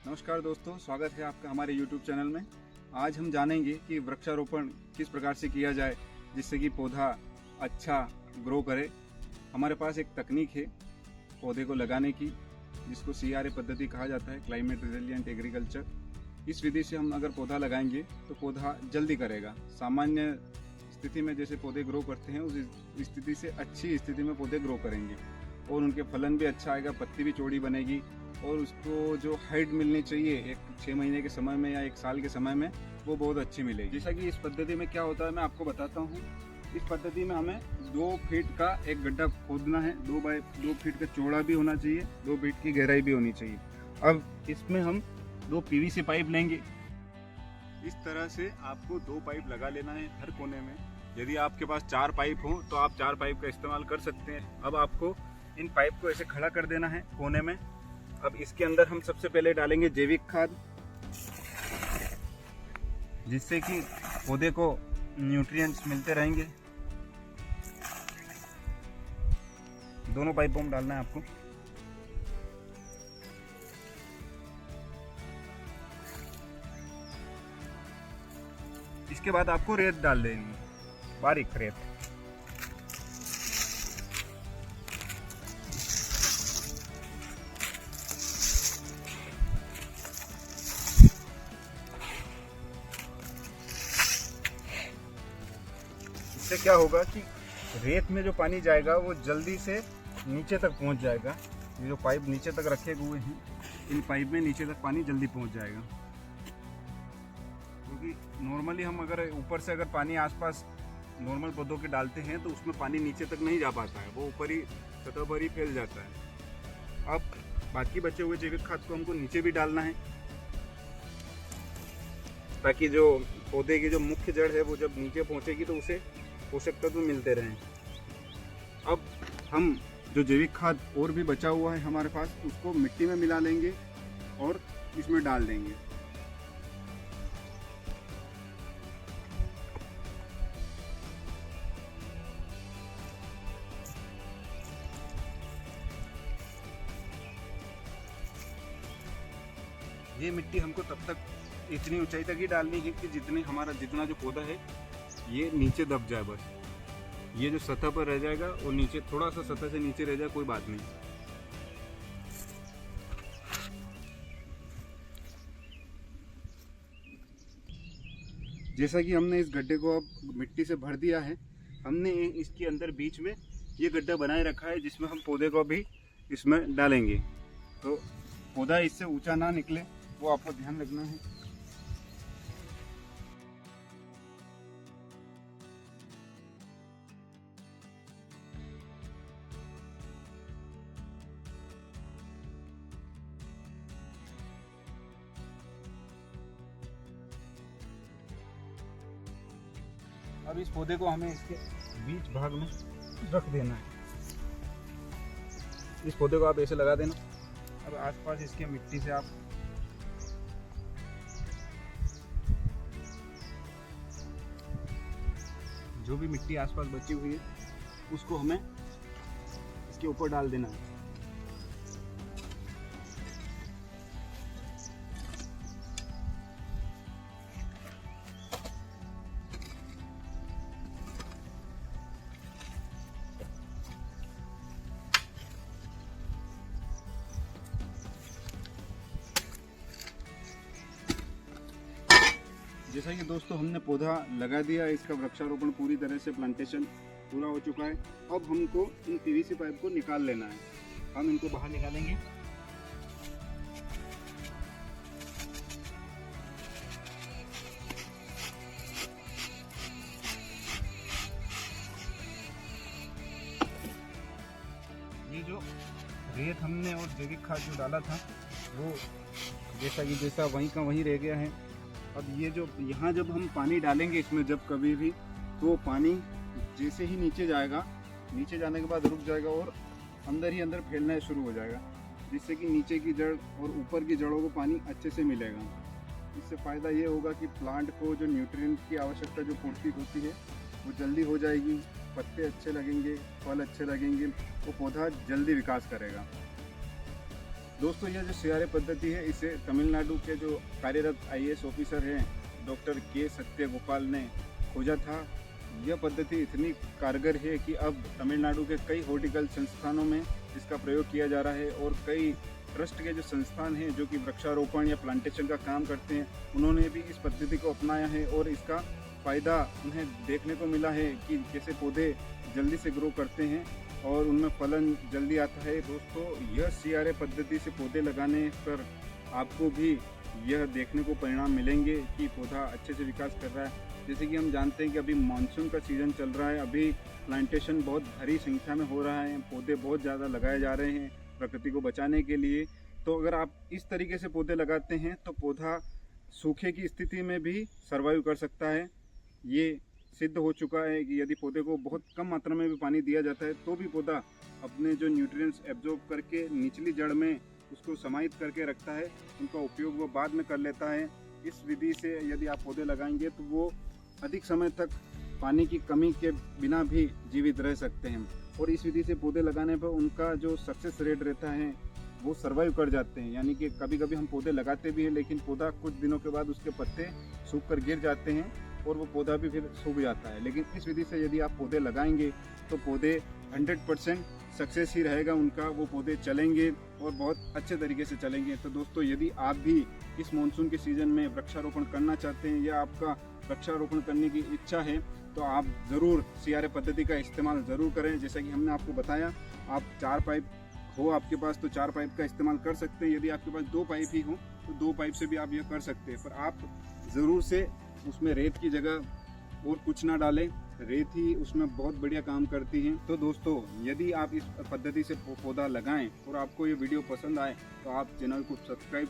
नमस्कार दोस्तों, स्वागत है आपका हमारे YouTube चैनल में। आज हम जानेंगे कि वृक्षारोपण किस प्रकार से किया जाए जिससे कि पौधा अच्छा ग्रो करे। हमारे पास एक तकनीक है पौधे को लगाने की, जिसको CRA पद्धति कहा जाता है, क्लाइमेट रिजिलिएंट एग्रीकल्चर। इस विधि से हम अगर पौधा लगाएंगे तो पौधा जल्दी करेगा। सामान्य स्थिति में जैसे पौधे ग्रो करते हैं उस स्थिति से अच्छी स्थिति में पौधे ग्रो करेंगे और उनके फलन भी अच्छा आएगा, पत्ती भी चौड़ी बनेगी और उसको जो हाइट मिलनी चाहिए एक 6 महीने के समय में या 1 साल के समय में, वो बहुत अच्छी मिलेगी। जैसा कि इस पद्धति में क्या होता है मैं आपको बताता हूँ। इस पद्धति में हमें 2 फीट का एक गड्ढा खोदना है। 2 बाय 2 फीट का चौड़ा भी होना चाहिए, 2 फीट की गहराई भी होनी चाहिए। अब इसमें हम 2 PVC पाइप लेंगे। इस तरह से आपको 2 पाइप लगा लेना है हर कोने में। यदि आपके पास 4 पाइप हो तो आप 4 पाइप का इस्तेमाल कर सकते हैं। अब आपको इन पाइप को ऐसे खड़ा कर देना है कोने में। अब इसके अंदर हम सबसे पहले डालेंगे जैविक खाद, जिससे कि पौधे को न्यूट्रिएंट्स मिलते रहेंगे। दोनों पाइपों में डालना है आपको। इसके बाद आपको रेत डाल देनी है, बारीक रेत। इससे क्या होगा कि रेत में जो पानी जाएगा वो जल्दी से नीचे तक पहुंच जाएगा। ये जो पाइप नीचे तक रखे हुए हैं, इन पाइप में नीचे तक पानी जल्दी पहुंच जाएगा। क्योंकि नॉर्मली हम अगर ऊपर से अगर पानी आसपास नॉर्मल पौधों के डालते हैं तो उसमें पानी नीचे तक नहीं जा पाता है, वो ऊपर ही सतह पर ही फैल जाता है। अब बाकी बचे हुए जैविक खाद को हमको नीचे भी डालना है, ताकि जो पौधे की जो मुख्य जड़ है वो जब नीचे पहुंचेगी तो उसे पोषक तत्व मिलते रहें। अब हम जो जैविक खाद और भी बचा हुआ है हमारे पास, उसको मिट्टी में मिला लेंगे और इसमें डाल देंगे। ये मिट्टी हमको तब तक इतनी ऊंचाई तक ही डालनी है कि जितना जो पौधा है ये नीचे दब जाए। बस ये जो सतह पर रह जाएगा और नीचे थोड़ा सा सतह से नीचे रह जाए, कोई बात नहीं। जैसा कि हमने इस गड्ढे को अब मिट्टी से भर दिया है, हमने इसके अंदर बीच में ये गड्ढा बनाए रखा है जिसमें हम पौधे को भी इसमें डालेंगे। तो पौधा इससे ऊंचा ना निकले, वो आपको ध्यान रखना है। अब इस पौधे को हमें इसके बीच भाग में रख देना है। इस पौधे को आप ऐसे लगा देना। अब आसपास इसके मिट्टी से आप जो भी मिट्टी आसपास बची हुई है उसको हमें इसके ऊपर डाल देना है। जैसा कि दोस्तों हमने पौधा लगा दिया, इसका वृक्षारोपण पूरी तरह से प्लांटेशन पूरा हो चुका है। अब हमको इन PVC पाइप को निकाल लेना है। हम इनको बाहर निकालेंगे। ये जो रेत हमने और जैविक खाद जो डाला था वो जैसा वहीं का वहीं रह गया है। अब ये जो यहाँ जब हम पानी डालेंगे इसमें, जब कभी भी, तो पानी जैसे ही नीचे जाएगा, नीचे जाने के बाद रुक जाएगा और अंदर ही अंदर फैलना शुरू हो जाएगा, जिससे कि नीचे की जड़ और ऊपर की जड़ों को पानी अच्छे से मिलेगा। इससे फ़ायदा ये होगा कि प्लांट को जो न्यूट्रिएंट की आवश्यकता जो पूर्ति होती है वो जल्दी हो जाएगी, पत्ते अच्छे लगेंगे, फल अच्छे लगेंगे, वो पौधा जल्दी विकास करेगा। दोस्तों यह जो सीआरए पद्धति है इसे तमिलनाडु के जो कार्यरत आईएएस ऑफिसर हैं डॉक्टर के सत्यगोपाल ने खोजा था। यह पद्धति इतनी कारगर है कि अब तमिलनाडु के कई हॉर्टिकल्चर संस्थानों में इसका प्रयोग किया जा रहा है और कई ट्रस्ट के जो संस्थान हैं जो कि वृक्षारोपण या प्लांटेशन का काम करते हैं उन्होंने भी इस पद्धति को अपनाया है और इसका फ़ायदा उन्हें देखने को मिला है कि कैसे पौधे जल्दी से ग्रो करते हैं और उनमें फलन जल्दी आता है। दोस्तों यह सीआरए पद्धति से पौधे लगाने पर आपको भी यह देखने को परिणाम मिलेंगे कि पौधा अच्छे से विकास कर रहा है। जैसे कि हम जानते हैं कि अभी मानसून का सीज़न चल रहा है, अभी प्लांटेशन बहुत भारी संख्या में हो रहा है, पौधे बहुत ज़्यादा लगाए जा रहे हैं प्रकृति को बचाने के लिए। तो अगर आप इस तरीके से पौधे लगाते हैं तो पौधा सूखे की स्थिति में भी सर्वाइव कर सकता है। ये सिद्ध हो चुका है कि यदि पौधे को बहुत कम मात्रा में भी पानी दिया जाता है तो भी पौधा अपने जो न्यूट्रिएंट्स एब्जॉर्ब करके निचली जड़ में उसको समाहित करके रखता है, उनका उपयोग वो बाद में कर लेता है। इस विधि से यदि आप पौधे लगाएंगे तो वो अधिक समय तक पानी की कमी के बिना भी जीवित रह सकते हैं और इस विधि से पौधे लगाने पर उनका जो सक्सेस रेट रहता है वो सर्वाइव कर जाते हैं। यानी कि कभी कभी हम पौधे लगाते भी हैं लेकिन पौधा कुछ दिनों के बाद उसके पत्ते सूख कर गिर जाते हैं और वो पौधा भी फिर सूख जाता है। लेकिन इस विधि से यदि आप पौधे लगाएंगे तो पौधे 100% सक्सेस ही रहेगा उनका, वो पौधे चलेंगे और बहुत अच्छे तरीके से चलेंगे। तो दोस्तों यदि आप भी इस मानसून के सीज़न में वृक्षारोपण करना चाहते हैं या आपका वृक्षारोपण करने की इच्छा है तो आप ज़रूर सीआरए पद्धति का इस्तेमाल ज़रूर करें। जैसा कि हमने आपको बताया, आप 4 पाइप हो आपके पास तो 4 पाइप का इस्तेमाल कर सकते हैं। यदि आपके पास 2 पाइप ही हो तो 2 पाइप से भी आप यह कर सकते हैं, पर आप ज़रूर से उसमें रेत की जगह और कुछ ना डालें, रेत ही उसमें बहुत बढ़िया काम करती है। तो दोस्तों यदि आप इस पद्धति से पौधा लगाएं और आपको ये वीडियो पसंद आए तो आप चैनल को सब्सक्राइब